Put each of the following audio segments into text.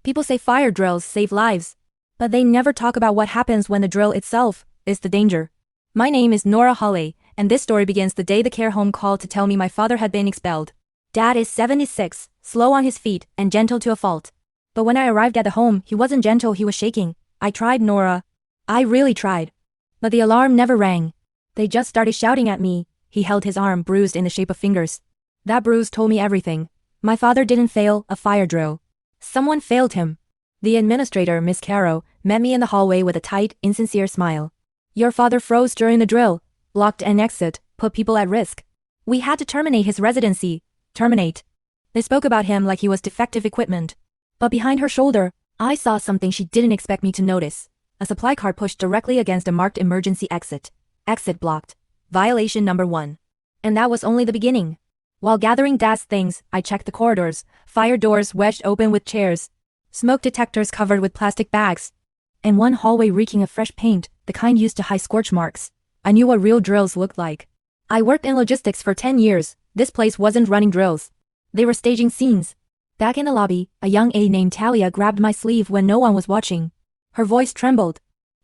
People say fire drills save lives, but they never talk about what happens when the drill itself is the danger. My name is Nora, and this story begins the day the care home called to tell me my father had been expelled. Dad is 76, slow on his feet, and gentle to a fault. But when I arrived at the home, he wasn't gentle, he was shaking. I tried, Nora. I really tried. But the alarm never rang. They just started shouting at me. He held his arm, bruised in the shape of fingers. That bruise told me everything. My father didn't fail a fire drill. Someone failed him. The administrator, Miss Caro, met me in the hallway with a tight, insincere smile. Your father froze during the drill, blocked an exit, put people at risk. We had to terminate his residency. Terminate. They spoke about him like he was defective equipment. But behind her shoulder, I saw something she didn't expect me to notice. A supply car pushed directly against a marked emergency exit. Exit blocked. Violation number 1. And that was only the beginning. While gathering Dad's things, I checked the corridors, fire doors wedged open with chairs, smoke detectors covered with plastic bags, and one hallway reeking of fresh paint, the kind used to hide scorch marks. I knew what real drills looked like. I worked in logistics for 10 years. This place wasn't running drills. They were staging scenes. Back in the lobby, a young aide named Talia grabbed my sleeve when no one was watching. Her voice trembled.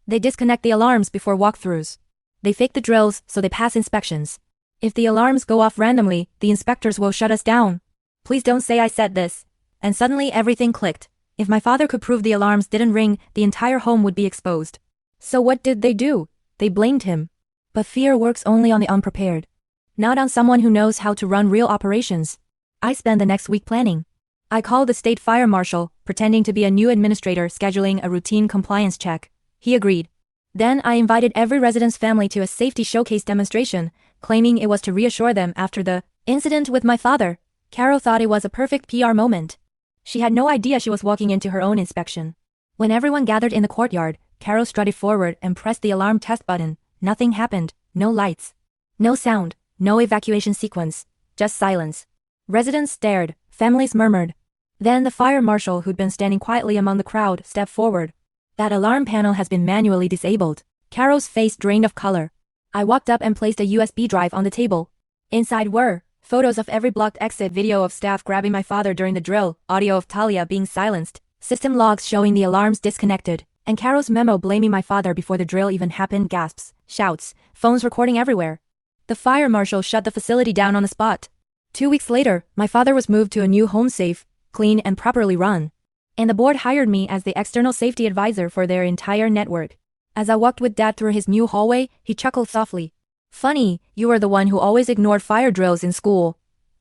They disconnect the alarms before walkthroughs. They fake the drills so they pass inspections. If the alarms go off randomly, the inspectors will shut us down. Please don't say I said this. And suddenly everything clicked. If my father could prove the alarms didn't ring, the entire home would be exposed. So what did they do? They blamed him. But fear works only on the unprepared. Not on someone who knows how to run real operations. I spent the next week planning. I called the state fire marshal, pretending to be a new administrator scheduling a routine compliance check. He agreed. Then I invited every resident's family to a safety showcase demonstration, claiming it was to reassure them after the incident with my father. Caro thought it was a perfect PR moment. She had no idea she was walking into her own inspection. When everyone gathered in the courtyard, Caro strutted forward and pressed the alarm test button. Nothing happened. No lights. No sound. No evacuation sequence. Just silence. Residents stared. Families murmured. Then the fire marshal, who'd been standing quietly among the crowd, stepped forward. That alarm panel has been manually disabled. Caro's face drained of color. I walked up and placed a USB drive on the table. Inside were photos of every blocked exit, video of staff grabbing my father during the drill, audio of Talia being silenced, system logs showing the alarms disconnected, and Caro's memo blaming my father before the drill even happened. Gasps, shouts, phones recording everywhere. The fire marshal shut the facility down on the spot. 2 weeks later, my father was moved to a new home, safe, clean and properly run. And the board hired me as the external safety advisor for their entire network. As I walked with Dad through his new hallway, he chuckled softly. Funny, you were the one who always ignored fire drills in school.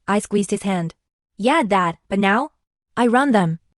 I squeezed his hand. Yeah, Dad, but now? I run them.